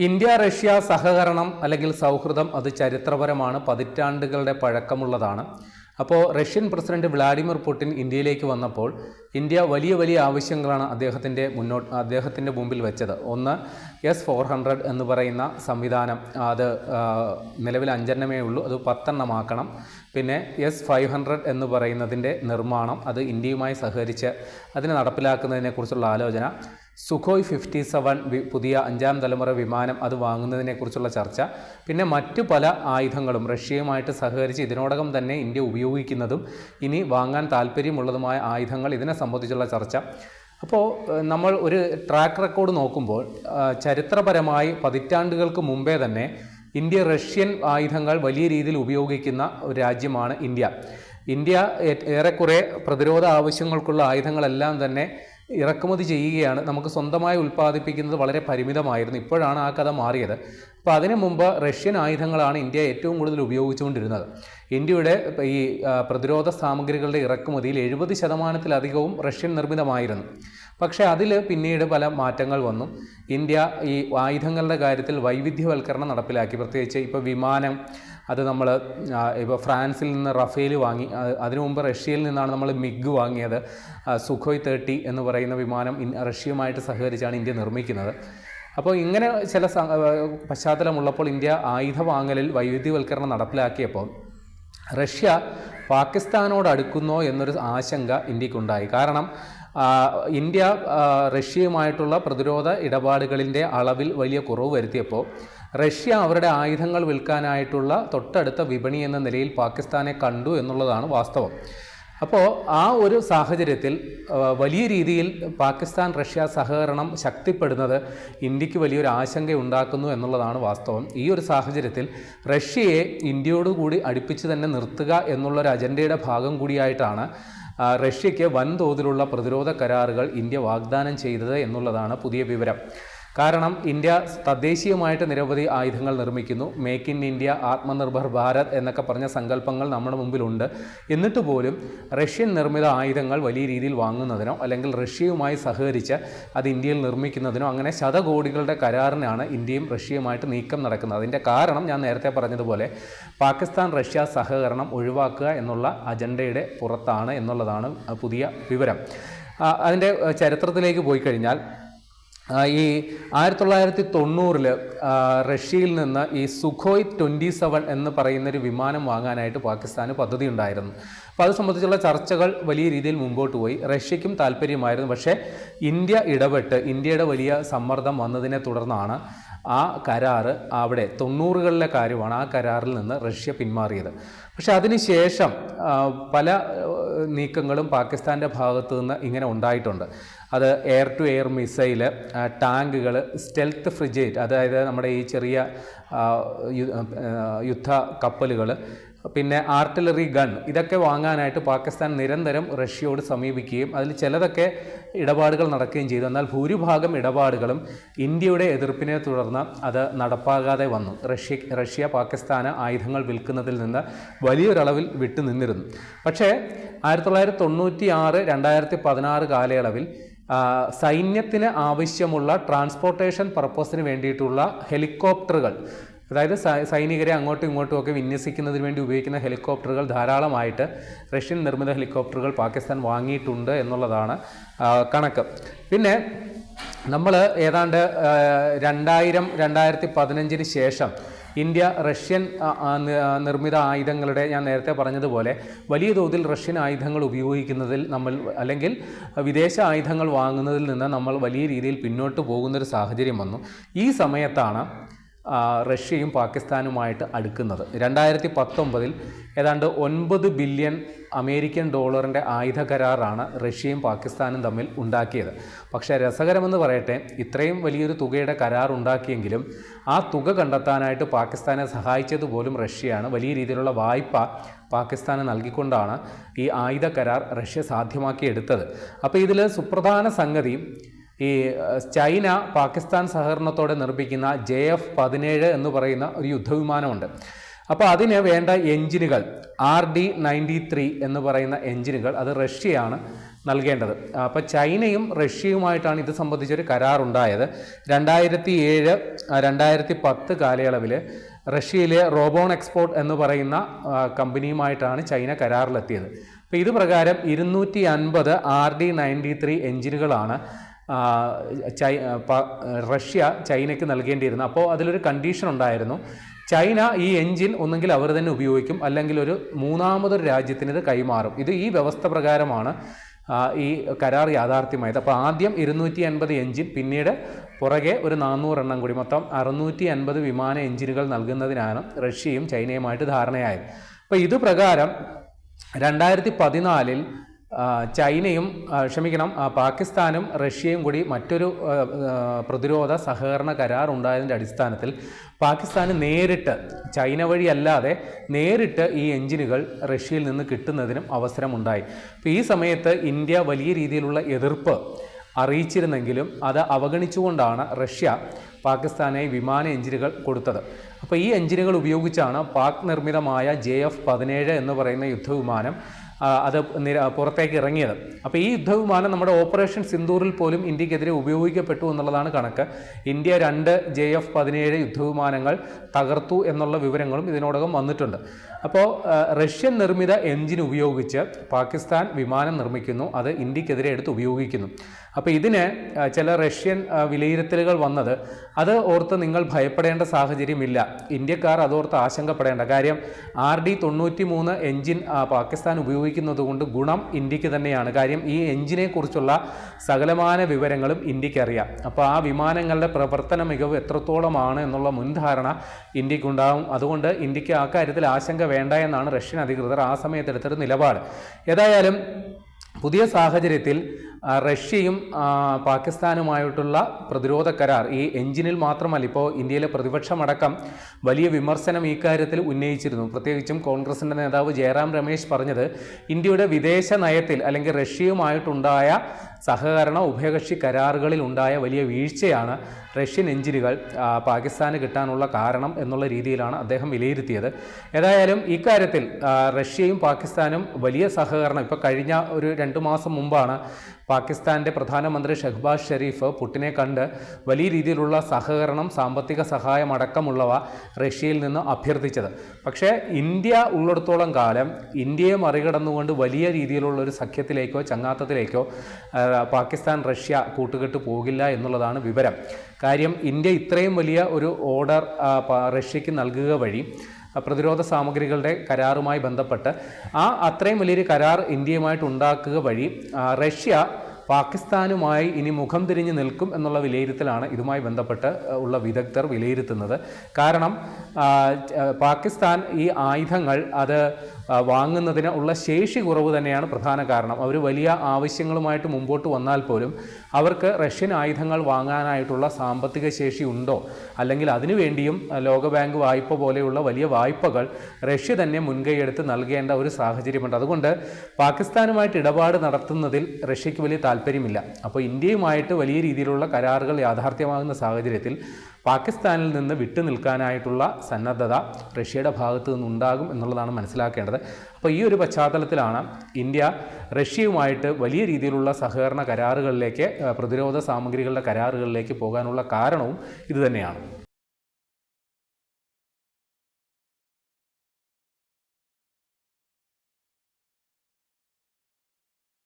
India Russia സഹകരണം അല്ലെങ്കിൽ സൗഹൃദം അത് ചരിത്രപരമാണ്, പതിറ്റാണ്ടുകളുടെ പഴക്കമുള്ളതാണ്. അപ്പോൾ റഷ്യൻ പ്രസിഡന്റ് വ്ളാഡിമിർ പുടിൻ ഇന്ത്യയിലേക്ക് വന്നപ്പോൾ ഇന്ത്യ വലിയ വലിയ ആവശ്യങ്ങളാണ് അദ്ദേഹത്തിൻ്റെ മുമ്പിൽ വെച്ചത്. ഒന്ന്, S-400 എന്ന് പറയുന്ന സംവിധാനം, അത് നിലവിൽ 5 ഉള്ളൂ, അത് 10 പിന്നെ S-500 എന്ന് പറയുന്നതിൻ്റെ നിർമ്മാണം, അത് ഇന്ത്യയുമായി സഹകരിച്ച് അതിനെ നടപ്പിലാക്കുന്നതിനെക്കുറിച്ചുള്ള ആലോചന. സുഖോയ് 57 പുതിയ 5ാം തലമുറ വിമാനം അത് വാങ്ങുന്നതിനെക്കുറിച്ചുള്ള ചർച്ച. പിന്നെ മറ്റു പല ആയുധങ്ങളും റഷ്യയുമായിട്ട് സഹകരിച്ച് ഇതിനോടകം തന്നെ ഇന്ത്യ ഉപയോഗിക്കുന്നതും ഇനി വാങ്ങാൻ താല്പര്യമുള്ളതുമായ ആയുധങ്ങൾ, ഇതിനെ സംബന്ധിച്ചുള്ള ചർച്ച. അപ്പോൾ നമ്മൾ ഒരു ട്രാക്ക് റെക്കോർഡ് നോക്കുമ്പോൾ ചരിത്രപരമായി പതിറ്റാണ്ടുകൾക്ക് മുമ്പേ തന്നെ ഇന്ത്യ റഷ്യൻ ആയുധങ്ങൾ വലിയ രീതിയിൽ ഉപയോഗിക്കുന്ന ഒരു രാജ്യമാണ് ഇന്ത്യ ഏറെക്കുറെ പ്രതിരോധ ആവശ്യങ്ങൾക്കുള്ള ആയുധങ്ങളെല്ലാം തന്നെ ഇറക്കുമതി ചെയ്യുകയാണ്. നമുക്ക് സ്വന്തമായി ഉൽപ്പാദിപ്പിക്കുന്നത് വളരെ പരിമിതമായിരുന്നു. ഇപ്പോഴാണ് ആ കഥ മാറിയത്. അപ്പോൾ അതിനു മുമ്പ് റഷ്യൻ ആയുധങ്ങളാണ് ഇന്ത്യ ഏറ്റവും കൂടുതൽ ഉപയോഗിച്ചുകൊണ്ടിരുന്നത്. ഇന്ത്യയുടെ ഈ പ്രതിരോധ സാമഗ്രികളുടെ ഇറക്കുമതിയിൽ 70% റഷ്യൻ നിർമ്മിതമായിരുന്നു. പക്ഷേ അതിൽ പിന്നീട് പല മാറ്റങ്ങൾ വന്നു. ഇന്ത്യ ഈ ആയുധങ്ങളുടെ കാര്യത്തിൽ വൈവിധ്യവൽക്കരണം നടപ്പിലാക്കി. പ്രത്യേകിച്ച് ഇപ്പോൾ വിമാനം, അത് നമ്മൾ ഇപ്പോൾ ഫ്രാൻസിൽ നിന്ന് റഫേൽ വാങ്ങി. അതിനു മുമ്പ് റഷ്യയിൽ നിന്നാണ് നമ്മൾ മിഗ് വാങ്ങിയത്. സുഖോയ് 30 എന്ന് പറയുന്ന വിമാനം റഷ്യയുമായിട്ട് സഹകരിച്ചാണ് ഇന്ത്യ നിർമ്മിക്കുന്നത്. അപ്പോൾ ഇങ്ങനെ ചില പശ്ചാത്തലമുള്ളപ്പോൾ ഇന്ത്യ ആയുധ വാങ്ങലിൽ വൈവിധ്യവൽക്കരണം നടപ്പിലാക്കിയപ്പോൾ റഷ്യ പാകിസ്ഥാനോട് അടുക്കുന്നോ എന്നൊരു ആശങ്ക ഇന്ത്യക്കുണ്ടായി. കാരണം ഇന്ത്യ റഷ്യയുമായിട്ടുള്ള പ്രതിരോധ ഇടപാടുകളിൻ്റെ അളവിൽ വലിയ കുറവ് വരുത്തിയപ്പോൾ റഷ്യ അവരുടെ ആയുധങ്ങൾ വിൽക്കാനായിട്ടുള്ള തൊട്ടടുത്ത വിപണി എന്ന നിലയിൽ പാകിസ്ഥാനെ കണ്ടു എന്നുള്ളതാണ് വാസ്തവം. അപ്പോൾ ആ ഒരു സാഹചര്യത്തിൽ വലിയ രീതിയിൽ പാകിസ്ഥാൻ റഷ്യ സഹകരണം ശക്തിപ്പെടുന്നത് ഇന്ത്യക്ക് വലിയൊരു ആശങ്ക ഉണ്ടാക്കുന്നു എന്നുള്ളതാണ് വാസ്തവം. ഈ ഒരു സാഹചര്യത്തിൽ റഷ്യയെ ഇന്ത്യയോടുകൂടി അടുപ്പിച്ച് തന്നെ നിർത്തുക എന്നുള്ളൊരു അജണ്ടയുടെ ഭാഗം കൂടിയായിട്ടാണ് റഷ്യയ്ക്ക് വൻതോതിലുള്ള പ്രതിരോധ കരാറുകൾ ഇന്ത്യ വാഗ്ദാനം ചെയ്തത് എന്നുള്ളതാണ് പുതിയ വിവരം. കാരണം ഇന്ത്യ തദ്ദേശീയമായിട്ട് നിരവധി ആയുധങ്ങൾ നിർമ്മിക്കുന്നു. Make in India, Atmanirbhar Bharat എന്നൊക്കെ പറഞ്ഞ സങ്കല്പങ്ങൾ നമ്മുടെ മുമ്പിലുണ്ട്. എന്നിട്ട് പോലും റഷ്യൻ നിർമ്മിത ആയുധങ്ങൾ വലിയ രീതിയിൽ വാങ്ങുന്നതിനോ അല്ലെങ്കിൽ റഷ്യയുമായി സഹകരിച്ച് അത് ഇന്ത്യയിൽ നിർമ്മിക്കുന്നതിനോ അങ്ങനെ ശതകോടികളുടെ കരാറിനാണ് ഇന്ത്യയും റഷ്യയുമായിട്ട് നീക്കം നടക്കുന്നത്. അതിൻ്റെ കാരണം ഞാൻ നേരത്തെ പറഞ്ഞതുപോലെ പാകിസ്ഥാൻ റഷ്യ സഹകരണം ഒഴിവാക്കുക എന്നുള്ള അജണ്ടയുടെ പുറത്താണ് എന്നുള്ളതാണ് പുതിയ വിവരം. അതിൻ്റെ ചരിത്രത്തിലേക്ക് പോയി കഴിഞ്ഞാൽ ഈ 1990 റഷ്യയിൽ നിന്ന് ഈ സുഖോയ് 27 എന്ന് പറയുന്നൊരു വിമാനം വാങ്ങാനായിട്ട് പാകിസ്ഥാന് പദ്ധതി ഉണ്ടായിരുന്നു. അപ്പോൾ അത് സംബന്ധിച്ചുള്ള ചർച്ചകൾ വലിയ രീതിയിൽ മുമ്പോട്ട് പോയി. റഷ്യയ്ക്കും താല്പര്യമായിരുന്നു. പക്ഷേ ഇന്ത്യ ഇടപെട്ട് ഇന്ത്യയുടെ വലിയ സമ്മർദ്ദം വന്നതിനെ തുടർന്നാണ് ആ കരാറ്, അവിടെ 90കളിലെ കാര്യമാണ്, ആ കരാറിൽ നിന്ന് റഷ്യ പിന്മാറിയത്. പക്ഷെ അതിനുശേഷം പല നീക്കങ്ങളും പാകിസ്ഥാൻ്റെ ഭാഗത്തു നിന്ന് ഇങ്ങനെ ഉണ്ടായിട്ടുണ്ട്. അത് എയർ ടു എയർ മിസൈല്, ടാങ്കുകൾ, സ്റ്റെൽത്ത് ഫ്രിഗേറ്റ്, അതായത് നമ്മുടെ ഈ ചെറിയ യുദ്ധ കപ്പലുകൾ, പിന്നെ ആർട്ടിലറി ഗൺ, ഇതൊക്കെ വാങ്ങാനായിട്ട് പാകിസ്ഥാൻ നിരന്തരം റഷ്യയോട് സമീപിക്കുകയും അതിൽ ചിലതൊക്കെ ഇടപാടുകൾ നടക്കുകയും ചെയ്തു. എന്നാൽ ഭൂരിഭാഗം ഇടപാടുകളും ഇന്ത്യയുടെ എതിർപ്പിനെ തുടർന്ന് അത് നടപ്പാകാതെ വന്നു. റഷ്യ പാകിസ്ഥാന് ആയുധങ്ങൾ വിൽക്കുന്നതിൽ നിന്ന് വലിയൊരളവിൽ വിട്ടുനിന്നിരുന്നു. പക്ഷേ 1996, 2016 കാലയളവിൽ സൈന്യത്തിന് ആവശ്യമുള്ള ട്രാൻസ്പോർട്ടേഷൻ പർപ്പസിന് വേണ്ടിയിട്ടുള്ള ഹെലികോപ്റ്ററുകൾ, അതായത് സൈനികരെ അങ്ങോട്ടും ഇങ്ങോട്ടും ഒക്കെ വിന്യസിക്കുന്നതിന് വേണ്ടി ഉപയോഗിക്കുന്ന ഹെലികോപ്റ്ററുകൾ ധാരാളമായിട്ട് റഷ്യൻ നിർമ്മിത ഹെലികോപ്റ്ററുകൾ പാകിസ്ഥാൻ വാങ്ങിയിട്ടുണ്ട് എന്നുള്ളതാണ് കണക്ക്. പിന്നെ നമ്മൾ ഏതാണ്ട് 2015 ശേഷം ഇന്ത്യ റഷ്യൻ നിർമ്മിത ആയുധങ്ങളുടെ, ഞാൻ നേരത്തെ പറഞ്ഞതുപോലെ വലിയ തോതിൽ റഷ്യൻ ആയുധങ്ങൾ ഉപയോഗിക്കുന്നതിൽ നമ്മൾ, അല്ലെങ്കിൽ വിദേശ ആയുധങ്ങൾ വാങ്ങുന്നതിൽ നിന്ന് നമ്മൾ വലിയ രീതിയിൽ പിന്നോട്ട് പോകുന്നൊരു സാഹചര്യം വന്നു. ഈ സമയത്താണ് റഷ്യയും പാകിസ്ഥാനുമായിട്ട് അടുക്കുന്നത്. 2019 ഏതാണ്ട് $9 ബില്യൺ ആയുധ കരാറാണ് റഷ്യയും പാകിസ്ഥാനും തമ്മിൽ ഉണ്ടാക്കിയത്. പക്ഷേ രസകരമെന്ന് പറയട്ടെ, ഇത്രയും വലിയൊരു തുകയുടെ കരാർ ഉണ്ടാക്കിയെങ്കിലും ആ തുക കണ്ടെത്താനായിട്ട് പാകിസ്ഥാനെ സഹായിച്ചതുപോലും റഷ്യയാണ്. വലിയ രീതിയിലുള്ള വായ്പ പാകിസ്ഥാന് നൽകിക്കൊണ്ടാണ് ഈ ആയുധ കരാർ റഷ്യ സാധ്യമാക്കിയെടുത്തത്. അപ്പോൾ ഇതിൽ സുപ്രധാന സംഗതി, ഈ ചൈന പാകിസ്ഥാൻ സഹകരണത്തോടെ നിർമ്മിക്കുന്ന JF-17 എന്ന് പറയുന്ന ഒരു യുദ്ധവിമാനമുണ്ട്. അപ്പോൾ അതിന് വേണ്ട എഞ്ചിനുകൾ RD-93 എന്ന് പറയുന്ന എഞ്ചിനുകൾ അത് റഷ്യയാണ് നൽകേണ്ടത്. അപ്പോൾ ചൈനയും റഷ്യയുമായിട്ടാണ് ഇത് സംബന്ധിച്ചൊരു കരാറുണ്ടായത്. 2007 2010 കാലയളവിൽ റഷ്യയിലെ റോബോൺ എക്സ്പോർട്ട് എന്ന് പറയുന്ന കമ്പനിയുമായിട്ടാണ് ചൈന കരാറിലെത്തിയത്. അപ്പോൾ ഇത് പ്രകാരം 250 RD-93 എഞ്ചിനുകളാണ് റഷ്യ ചൈനയ്ക്ക് നൽകേണ്ടിയിരുന്നത്. അപ്പോൾ അതിലൊരു കണ്ടീഷൻ ഉണ്ടായിരുന്നു, ചൈന ഈ എഞ്ചിൻ ഒന്നെങ്കിൽ അവർ തന്നെ ഉപയോഗിക്കും, അല്ലെങ്കിൽ ഒരു മൂന്നാമതൊരു രാജ്യത്തിന് ഇത് കൈമാറും. ഈ വ്യവസ്ഥ പ്രകാരമാണ് ഈ കരാർ യാഥാർത്ഥ്യമായത്. അപ്പോൾ ആദ്യം 250 എഞ്ചിൻ, പിന്നീട് പുറകെ ഒരു 400 എണ്ണം കൂടി, മൊത്തം 650 വിമാന എഞ്ചിനുകൾ നൽകുന്നതിനാണ് റഷ്യയും ചൈനയുമായിട്ട് ധാരണയായത്. അപ്പോൾ ഇത് പ്രകാരം 2014 ചൈനയും പാകിസ്ഥാനും റഷ്യയും കൂടി മറ്റൊരു പ്രതിരോധ സഹകരണ കരാർ ഉണ്ടായതിൻ്റെ അടിസ്ഥാനത്തിൽ പാകിസ്ഥാന് നേരിട്ട്, ചൈന വഴി അല്ലാതെ നേരിട്ട് ഈ എഞ്ചിനുകൾ റഷ്യയിൽ നിന്ന് കിട്ടുന്നതിനും അവസരമുണ്ടായി. അപ്പോൾ ഈ സമയത്ത് ഇന്ത്യ വലിയ രീതിയിലുള്ള എതിർപ്പ് അറിയിച്ചിരുന്നെങ്കിലും അത് അവഗണിച്ചുകൊണ്ടാണ് റഷ്യ പാകിസ്ഥാനായി വിമാന എഞ്ചിനുകൾ കൊടുത്തത്. അപ്പോൾ ഈ എഞ്ചിനുകൾ ഉപയോഗിച്ചാണ് പാക് നിർമ്മിതമായ JF-17 എന്ന് പറയുന്ന യുദ്ധവിമാനം അത് പുറത്തേക്ക് ഇറങ്ങിയത്. അപ്പോൾ ഈ യുദ്ധവിമാനം നമ്മുടെ ഓപ്പറേഷൻ സിന്ദൂറിൽ പോലും ഇന്ത്യക്കെതിരെ ഉപയോഗിക്കപ്പെട്ടു എന്നുള്ളതാണ് കണക്ക്. ഇന്ത്യ 2 JF-17 യുദ്ധവിമാനങ്ങൾ തകർത്തു എന്നുള്ള വിവരങ്ങളും ഇതിനോടകം വന്നിട്ടുണ്ട്. അപ്പോൾ റഷ്യൻ നിർമ്മിത എഞ്ചിൻ ഉപയോഗിച്ച് പാകിസ്ഥാൻ വിമാനം നിർമ്മിക്കുന്നു, അത് ഇന്ത്യക്കെതിരെ എടുത്ത് ഉപയോഗിക്കുന്നു. അപ്പോൾ ഇതിന് ചില റഷ്യൻ വിലയിരുത്തലുകൾ വന്നത്, അത് ഓർത്ത് നിങ്ങൾ ഭയപ്പെടേണ്ട സാഹചര്യമില്ല, ഇന്ത്യക്കാർ അതോർത്ത് ആശങ്കപ്പെടേണ്ട കാര്യം, RD-93 എഞ്ചിൻ പാകിസ്ഥാൻ ഉപയോഗിക്കുന്നത് കൊണ്ട് ഗുണം ഇന്ത്യക്ക് തന്നെയാണ്. കാര്യം ഈ എഞ്ചിനെ കുറിച്ചുള്ള സകലമാന വിവരങ്ങളും ഇന്ത്യക്ക് അറിയാം. അപ്പോൾ ആ വിമാനങ്ങളുടെ പ്രവർത്തന മികവ് എത്രത്തോളമാണ് എന്നുള്ള മുൻധാരണ ഇന്ത്യക്കുണ്ടാകും. അതുകൊണ്ട് ഇന്ത്യക്ക് ആ കാര്യത്തിൽ ആശങ്ക വേണ്ട എന്നാണ് റഷ്യൻ അധികൃതർ ആ സമയത്ത് എടുത്തൊരു നിലപാട്. ഏതായാലും പുതിയ സാഹചര്യത്തിൽ റഷ്യയും പാകിസ്ഥാനുമായിട്ടുള്ള പ്രതിരോധ കരാർ ഈ എഞ്ചിനിൽ മാത്രമല്ല, ഇപ്പോൾ ഇന്ത്യയിലെ പ്രതിപക്ഷമടക്കം വലിയ വിമർശനം ഈ കാര്യത്തിൽ ഉന്നയിച്ചിരുന്നു. പ്രത്യേകിച്ചും കോൺഗ്രസിൻ്റെ നേതാവ് ജയറാം രമേശ് പറഞ്ഞത്, ഇന്ത്യയുടെ വിദേശ നയത്തിൽ അല്ലെങ്കിൽ റഷ്യയുമായിട്ടുണ്ടായ സഹകരണ ഉഭയകക്ഷി കരാറുകളിൽ ഉണ്ടായ വലിയ വീഴ്ചയാണ് റഷ്യൻ എഞ്ചിനുകൾ പാകിസ്ഥാന് കിട്ടാനുള്ള കാരണം എന്നുള്ള രീതിയിലാണ് അദ്ദേഹം വിലയിരുത്തിയത്. ഏതായാലും ഇക്കാര്യത്തിൽ റഷ്യയും പാകിസ്ഥാനും വലിയ സഹകരണം, ഇപ്പോൾ കഴിഞ്ഞ ഒരു 2 മാസം മുമ്പാണ് പാകിസ്ഥാൻ്റെ പ്രധാനമന്ത്രി ഷഹ്ബാസ് ഷെരീഫ് പുടിനെ കണ്ട് വലിയ രീതിയിലുള്ള സഹകരണം, സാമ്പത്തിക സഹായം അടക്കമുള്ളവ റഷ്യയിൽ നിന്ന് അഭ്യർത്ഥിച്ചത്. പക്ഷേ ഇന്ത്യ ഉള്ളിടത്തോളം കാലം ഇന്ത്യയെ മറികടന്നുകൊണ്ട് വലിയ രീതിയിലുള്ള ഒരു സഖ്യത്തിലേക്കോ ചങ്ങാത്തത്തിലേക്കോ പാകിസ്ഥാൻ റഷ്യ കൂട്ടുകെട്ട് പോകില്ല എന്നുള്ളതാണ് വിവരം. കാര്യം ഇന്ത്യ ഇത്രയും വലിയ ഒരു ഓർഡർ റഷ്യക്ക് നൽകുക വഴി പ്രതിരോധ സാമഗ്രികളുടെ കരാറുമായി ബന്ധപ്പെട്ട് അത്രയും വലിയൊരു കരാർ ഇന്ത്യയുമായിട്ട് ഉണ്ടാക്കുക വഴി റഷ്യ പാകിസ്ഥാനുമായി ഇനി മുഖം തിരിഞ്ഞ് നിൽക്കും എന്നുള്ള വിലയിരുത്തലാണ് ഇതുമായി ബന്ധപ്പെട്ട് ഉള്ള വിദഗ്ധർ വിലയിരുത്തുന്നത്. കാരണം പാകിസ്ഥാൻ ഈ ആയുധങ്ങൾ അത് വാങ്ങുന്നതിന് ഉള്ള ശേഷി കുറവ് തന്നെയാണ് പ്രധാന കാരണം. അവർ വലിയ ആവശ്യങ്ങളുമായിട്ട് മുമ്പോട്ട് വന്നാൽ പോലും അവർക്ക് റഷ്യൻ ആയുധങ്ങൾ വാങ്ങാനായിട്ടുള്ള സാമ്പത്തിക ശേഷി ഉണ്ടോ, അല്ലെങ്കിൽ അതിനുവേണ്ടിയും ലോകബാങ്ക് വായ്പ പോലെയുള്ള വലിയ വായ്പകൾ റഷ്യ തന്നെ മുൻകൈയെടുത്ത് നൽകേണ്ട ഒരു സാഹചര്യമുണ്ട്. അതുകൊണ്ട് പാകിസ്ഥാനുമായിട്ട് ഇടപാട് നടത്തുന്നതിൽ റഷ്യക്ക് വലിയ താല്പര്യമില്ല. അപ്പോൾ ഇന്ത്യയുമായിട്ട് വലിയ രീതിയിലുള്ള കരാറുകൾ യാഥാർത്ഥ്യമാകുന്ന സാഹചര്യത്തിൽ പാകിസ്ഥാനിൽ നിന്ന് വിട്ടു നിൽക്കാനായിട്ടുള്ള സന്നദ്ധത റഷ്യയുടെ ഭാഗത്തു നിന്നുണ്ടാകും എന്നുള്ളതാണ് മനസ്സിലാക്കേണ്ടത്. അപ്പോൾ ഈ ഒരു പശ്ചാത്തലത്തിലാണ് ഇന്ത്യ റഷ്യയുമായിട്ട് വലിയ രീതിയിലുള്ള സഹകരണ കരാറുകളിലേക്ക്, പ്രതിരോധ സാമഗ്രികളുടെ കരാറുകളിലേക്ക് പോകാനുള്ള കാരണവും ഇതുതന്നെയാണ്.